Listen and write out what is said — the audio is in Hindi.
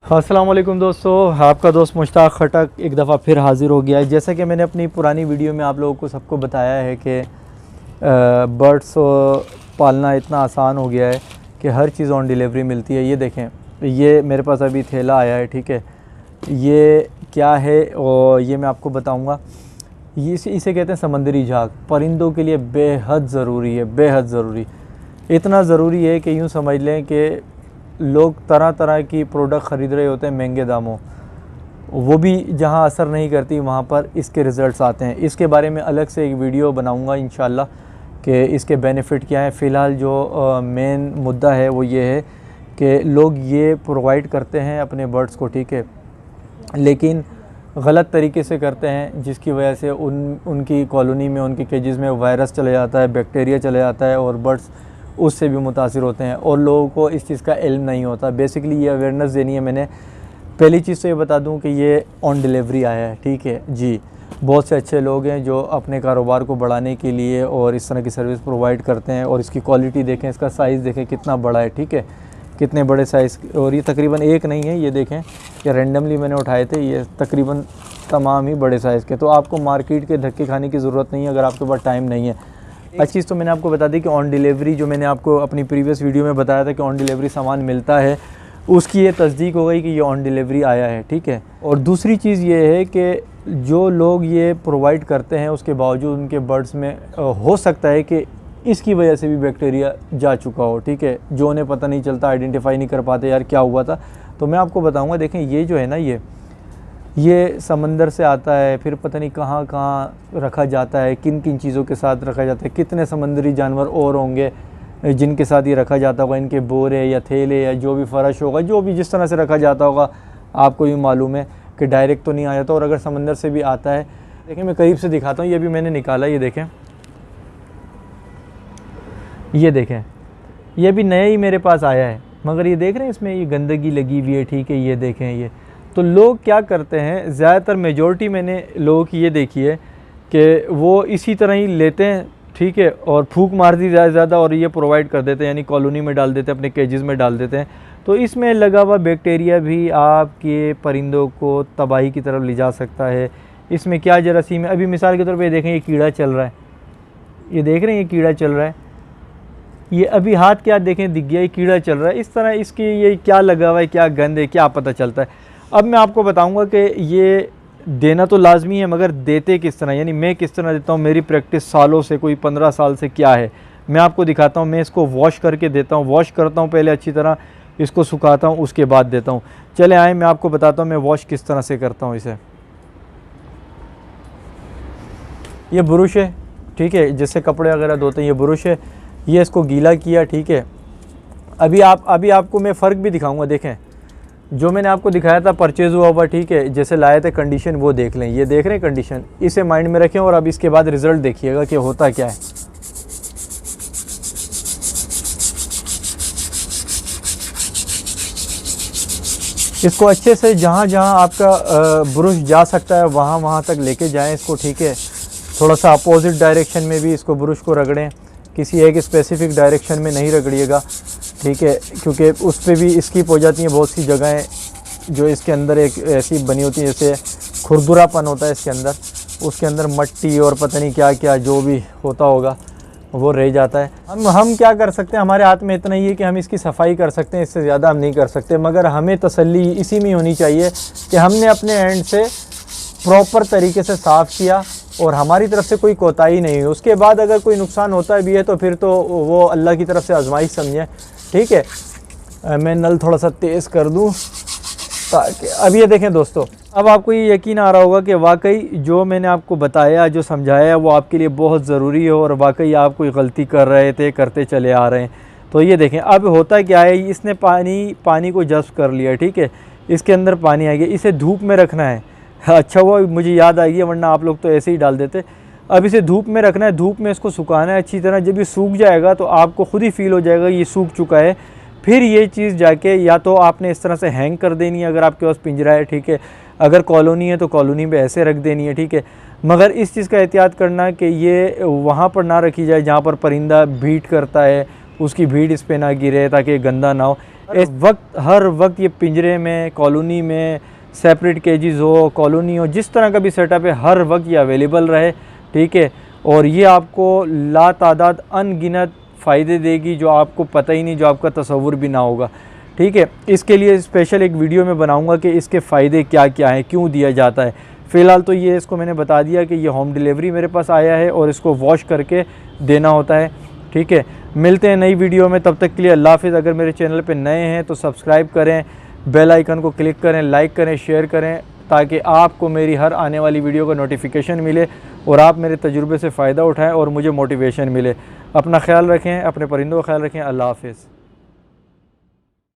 अस्सलाम वालेकुम दोस्तों, आपका दोस्त मुश्ताक खटक एक दफ़ा फिर हाज़िर हो गया है। जैसा कि मैंने अपनी पुरानी वीडियो में आप लोगों को सबको बताया है कि बर्ड्स पालना इतना आसान हो गया है कि हर चीज़ ऑन डिलीवरी मिलती है। ये देखें, ये मेरे पास अभी थैला आया है, ठीक है। ये क्या है और ये मैं आपको बताऊंगा। ये इसे कहते हैं समंदरी झाग। परिंदों के लिए बेहद ज़रूरी है, बेहद ज़रूरी। इतना ज़रूरी है कि यूँ समझ लें कि लोग तरह तरह की प्रोडक्ट ख़रीद रहे होते हैं महंगे दामों, वो भी जहां असर नहीं करती वहां पर इसके रिज़ल्ट्स आते हैं। इसके बारे में अलग से एक वीडियो बनाऊंगा इंशाल्लाह कि इसके बेनिफिट क्या है। फ़िलहाल जो मेन मुद्दा है वो ये है कि लोग ये प्रोवाइड करते हैं अपने बर्ड्स को, ठीक है, लेकिन गलत तरीके से करते हैं, जिसकी वजह से उनकी कॉलोनी में, उनके केजेस में वायरस चले जाता है, बैक्टीरिया चले जाता है और बर्ड्स उससे भी मुतासिर होते हैं और लोगों को इस चीज़ का इल्म नहीं होता। बेसिकली ये अवेयरनेस देनी है मैंने। पहली चीज़ तो ये बता दूं कि ये ऑन डिलीवरी आया है, ठीक है जी। बहुत से अच्छे लोग हैं जो अपने कारोबार को बढ़ाने के लिए और इस तरह की सर्विस प्रोवाइड करते हैं। और इसकी क्वालिटी देखें, इसका साइज़ देखें कितना बड़ा है, ठीक है, कितने बड़े साइज़। और ये तकरीबन एक नहीं है, ये देखें कि रैंडमली मैंने उठाए थे, ये तकरीबन तमाम ही बड़े साइज़ के। तो आपको मार्केट के धक्के खाने की ज़रूरत नहीं है अगर आपके पास टाइम नहीं है। अच्छी चीज़ तो मैंने आपको बता दी कि ऑन डिलीवरी, जो मैंने आपको अपनी प्रीवियस वीडियो में बताया था कि ऑन डिलीवरी सामान मिलता है, उसकी ये तस्दीक हो गई कि ये ऑन डिलीवरी आया है, ठीक है। और दूसरी चीज़ ये है कि जो लोग ये प्रोवाइड करते हैं उसके बावजूद उनके बर्ड्स में हो सकता है कि इसकी वजह से भी बैक्टीरिया जा चुका हो, ठीक है, जो उन्हें पता नहीं चलता, आइडेंटिफाई नहीं कर पाते यार क्या हुआ था। तो मैं आपको बताऊँगा। देखें, ये जो है ना, ये समंदर से आता है, फिर पता नहीं कहाँ कहाँ रखा जाता है, किन किन चीज़ों के साथ रखा जाता है, कितने समंदरी जानवर और होंगे जिनके साथ ये रखा जाता होगा, इनके बोरे या थैले या जो भी फ़र्श होगा, जो भी जिस तरह से रखा जाता होगा, आपको ये मालूम है कि डायरेक्ट तो नहीं आ जाता। और अगर समंदर से भी आता है, देखें मैं करीब से दिखाता हूँ, ये भी मैंने निकाला, ये देखें, ये देखें, ये भी नया ही मेरे पास आया है, मगर ये देख रहे हैं इसमें ये गंदगी लगी हुई है, ठीक है। ये देखें, ये तो लोग क्या करते हैं, ज़्यादातर मेजॉरिटी मैंने लोगों की ये देखी है कि वो इसी तरह ही लेते हैं, ठीक है, और फूंक मार दी ज़्यादा और ये प्रोवाइड कर देते हैं, यानी कॉलोनी में डाल देते हैं, अपने केजेस में डाल देते हैं। तो इसमें लगा हुआ बैक्टीरिया भी आपके परिंदों को तबाही की तरफ ले जा सकता है। इसमें क्या जरासीम है, अभी मिसाल के तौर पर देखें, ये कीड़ा चल रहा है, ये देख रहे हैं, ये कीड़ा चल रहा है, ये अभी हाथ क्या देखें दिख गया, ये कीड़ा चल रहा है। इस तरह इसकी ये क्या लगा हुआ है, क्या गंद है, क्या पता चलता है। अब मैं आपको बताऊंगा कि ये देना तो लाजमी है, मगर देते किस तरह, यानी मैं किस तरह देता हूँ। मेरी प्रैक्टिस सालों से, कोई 15 साल से क्या है, मैं आपको दिखाता हूँ। मैं इसको वॉश करके देता हूँ, वॉश करता हूँ पहले अच्छी तरह, इसको सुखाता हूँ, उसके बाद देता हूँ। चले आए, मैं आपको बताता हूँ मैं वॉश किस तरह से करता हूँ इसे। ये ब्रुश है, ठीक है, जिससे कपड़े वगैरह धोते हैं, ये ब्रुश है। ये इसको गीला किया, ठीक है। अभी आपको मैं फ़र्क भी दिखाऊँगा। देखें, जो मैंने आपको दिखाया था परचेज़ हुआ, ठीक है, जैसे लाए थे, कंडीशन वो देख लें, ये देख रहे हैं कंडीशन, इसे माइंड में रखें और अब इसके बाद रिज़ल्ट देखिएगा कि होता क्या है। इसको अच्छे से जहाँ जहाँ आपका ब्रश जा सकता है वहाँ तक लेके जाएं इसको, ठीक है। थोड़ा सा अपोजिट डायरेक्शन में भी इसको ब्रश को रगड़ें, किसी एक स्पेसिफिक डायरेक्शन में नहीं रगड़िएगा, ठीक है, क्योंकि उस पर भी स्किप हो जाती हैं बहुत सी जगहें जो इसके अंदर एक ऐसी बनी होती है, जैसे खुरदुरापन होता है इसके अंदर, उसके अंदर मट्टी और पता नहीं क्या क्या जो भी होता होगा वो रह जाता है। हम क्या कर सकते हैं, हमारे हाथ में इतना ही है कि हम इसकी सफाई कर सकते हैं, इससे ज़्यादा हम नहीं कर सकते। मगर हमें तसल्ली इसी में होनी चाहिए कि हमने अपने एंड से प्रॉपर तरीके से साफ़ किया और हमारी तरफ से कोई कोताही नहीं हुई। उसके बाद अगर कोई नुकसान होता भी है तो फिर तो वो अल्लाह की तरफ से आजमाइश समझें, ठीक है। मैं नल थोड़ा सा तेज़ कर दूं ताकि अब ये देखें दोस्तों, अब आपको ये यकीन आ रहा होगा कि वाकई जो मैंने आपको बताया, जो समझाया, वो आपके लिए बहुत ज़रूरी है और वाकई आप कोई गलती कर रहे थे, करते चले आ रहे हैं। तो ये देखें, अब होता क्या है, इसने पानी को जज़्ब कर लिया, ठीक है, इसके अंदर पानी आ गया, इसे धूप में रखना है। अच्छा हुआ मुझे याद आ गई, वरना आप लोग तो ऐसे ही डाल देते। अब इसे धूप में रखना है, धूप में इसको सुखाना है अच्छी तरह। जब ये सूख जाएगा तो आपको खुद ही फील हो जाएगा ये सूख चुका है। फिर ये चीज़ जाके या तो आपने इस तरह से हैंग कर देनी है अगर आपके पास पिंजरा है, ठीक है, अगर कॉलोनी है तो कॉलोनी में ऐसे रख देनी है, ठीक है। मगर इस चीज़ का एहतियात करना कि ये वहाँ पर ना रखी जाए जहाँ पर परिंदा बीट करता है, उसकी भीड़ इस पे ना गिरे, ताकि ये गंदा ना हो। इस वक्त हर वक्त ये पिंजरे में, कॉलोनी में सेपरेट केजेस हो, कॉलोनी हो, जिस तरह का भी सेटअप है हर वक्त ये अवेलेबल रहे, ठीक है। और ये आपको लातादाद अनगिनत फ़ायदे देगी जो आपको पता ही नहीं, जो आपका तसव्वुर भी ना होगा, ठीक है। इसके लिए स्पेशल एक वीडियो में बनाऊंगा कि इसके फ़ायदे क्या क्या हैं, क्यों दिया जाता है। फ़िलहाल तो ये इसको मैंने बता दिया कि ये होम डिलीवरी मेरे पास आया है और इसको वॉश करके देना होता है, ठीक है। मिलते हैं नई वीडियो में, तब तक के लिए अल्लाह हाफ़िज़। अगर मेरे चैनल पे नए हैं तो सब्सक्राइब करें, बेल आइकन को क्लिक करें, लाइक करें, शेयर करें, ताकि आपको मेरी हर आने वाली वीडियो का नोटिफिकेशन मिले और आप मेरे तजुर्बे से फ़ायदा उठाएँ और मुझे मोटिवेशन मिले। अपना ख्याल रखें, अपने परिंदों का ख्याल रखें। अल्लाह हाफ़िज़।